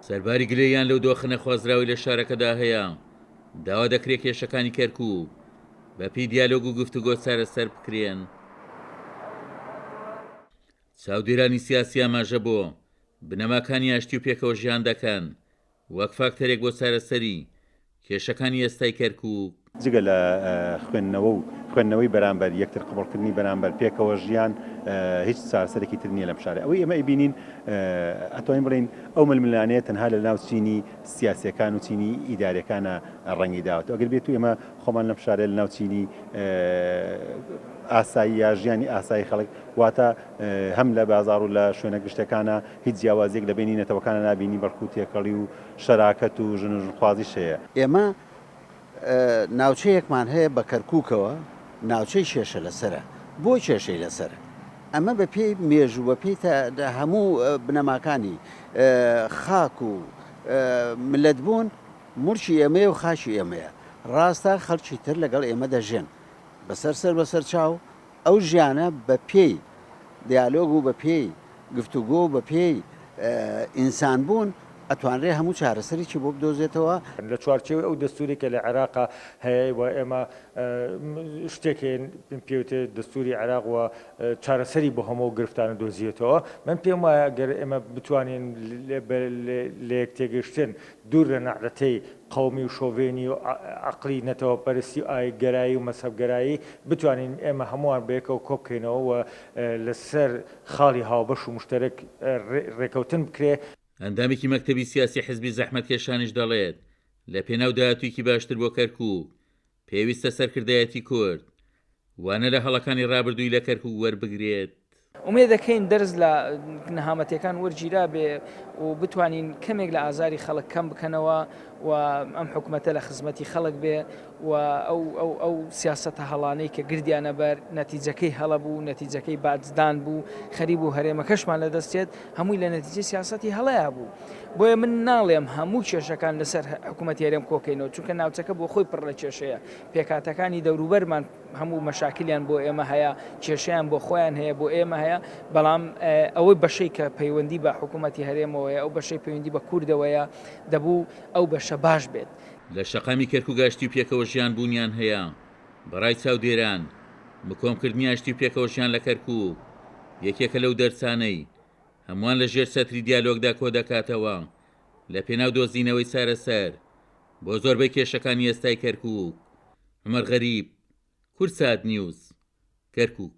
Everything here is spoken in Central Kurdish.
سەرباری گلەیان لەو دۆخە خوازراوی لە شارەکەدا هەیە داوا دەکرێت کێشەکانی کەرکووک بەپی دیالۆگ و گفتوگۆ چارەسەر بکرێن. چاودێرانی سیاسی ئاماژە بۆ بنەماکانی ئاشتی و پێکەوە ژیان دەکەن وەک فاکتەرێک بۆ چارەسەری کێشەکانی ئێستای کەرکووک. جگە لە خوێندنەوەی بەرامبەر یەکتر قبڵکردنی بەرامبەر پێکەوە ژیان هیچ چارەسەرێکی تر نییە لەم شارە. ئەوەی ئێمە ئەیبینین ئەتوانین بڵین ئەو ململانەیە تەنها لە ناو چینی سیاسیەکان و چینی ئیدارەکانە ڕەنگی داوەتەوە. ئەگەر بێت و ئێمە خۆمان لەم شارە لە ناو چینی ئاسایی یا ژیانی ئاسایی خەڵک واتە هەم لە بازار و لە شوێنە گشتەکانە هیچ جیاوازێک لە بینی نەتەوەکانە نابینی بەڵکو تێکەڵی و شەراکەت و ژنخوازی شەیە. ئێمە ناوچەیەکمان هەیە بە کەرکووکەوە ناوچەی کێشە لەسرە. بۆ کێشەی لەسرە؟ ئەمە بە پێی مێژوو بە پێی هەموو بنەماکانی خاک و ملت بوون مرچی ئێمەیە و خاشی ئێمەیە. ڕاستە خەڵکی تر لەگەڵ ئێمە دەژێن بەسەر چاو ئەو ژیانە بە پێی دیالۆگ و بە پێی گفتوگۆ و بە پێی ئینسان بوون ئەتوانرێ هەموو چارەسەرێکی بۆ بدۆزێتەوە. لە چوارچێوەی ئەو دەستوریکە لە عێراقا هەیە و ئێمە شتێکێن پێوتێ دەستوری عێراق و چارەسەری بۆ هەموو گرفتانە دۆزیێتەوە. من پێم وایە گەر ئێمە بتوانین لە یەک تێگەشتن دوور لە نەعرەتەی قەومی و شۆڤێنی و عەقڵی نەتەوە پەرستی و ئاگەرایی و مەسەبگەرایی بتوانین ئێمە هەمووان بەیەکەوە کۆ بکەینەوە و لەسەر خاڵی هاوبەش و مشتەرەک ڕێکەوتن بکرێ. ئەندامێکی مەکتەبی سیاسی حزبی زەحمەتکێشانیش دەڵێت لە پێناو داهاتوویەکی باشتر بۆ کەرکووک پێویستە سەرکردایەتی کورد وانە لە هەڵەکانی ڕابردووی لە کەرکووک وەربگرێت. ئومێ دەکەین دەرز لە نەهامەتیەکان وەرگیرا بێ و بتوانین کەمێک لە ئازاری خەڵک کەم بکەنەوە و ئەم حکوومەتە لە خزمەتی خەڵک بێ و ئەو سیاسەتە هەڵانەی کە گردیانە بەر نەتیجەکەی هەڵە بوو نەتیجەکەی بادزدان بوو خەریب و هەرێمەکەشمان لەدەستێت هەمووی لە نەتیجە سیاسەتی هەڵەیە بوو. بۆیە من ناڵێم هەموو کێشەکان لەسەر حکوومەتی هەرێم کۆکەینەوە چونکە ناوچەکە بۆ خۆی پڕ لە کێشەیە پێکاتەکانی دەوروبەرمان هەموو مەشاکلیان بۆ ئێمە هەیە کێشەیان بۆ خۆیان هەیە بۆ ئێمە هەیە بەڵام ئەوەی بەشەی کە پەیوەندی بە حکوومەتی هەرێمەوەیە ئەو بەشەی پەیوەندی بە کوردەوەیە دەبوو ئەو بەشە باش بێت. لە شەقامی کەرکووک گاشتی و پێکەوە ژیان بوونیان هەیە بەڕای چاودێران بکۆمکردنی ئاشتی و پێکەوە ژیان لە کەرکووک یەکێکە لەو دەرسانەی هەمووان لە ژێر سەتری دیالۆگدا کۆ دەکاتەوە لە پێناو دۆزینەوەی چارەسەر بۆ زۆربەی کێشەکانی ئێستای کەرکووک. عومەر غەریب، کورسات نیوز، کەرکووک.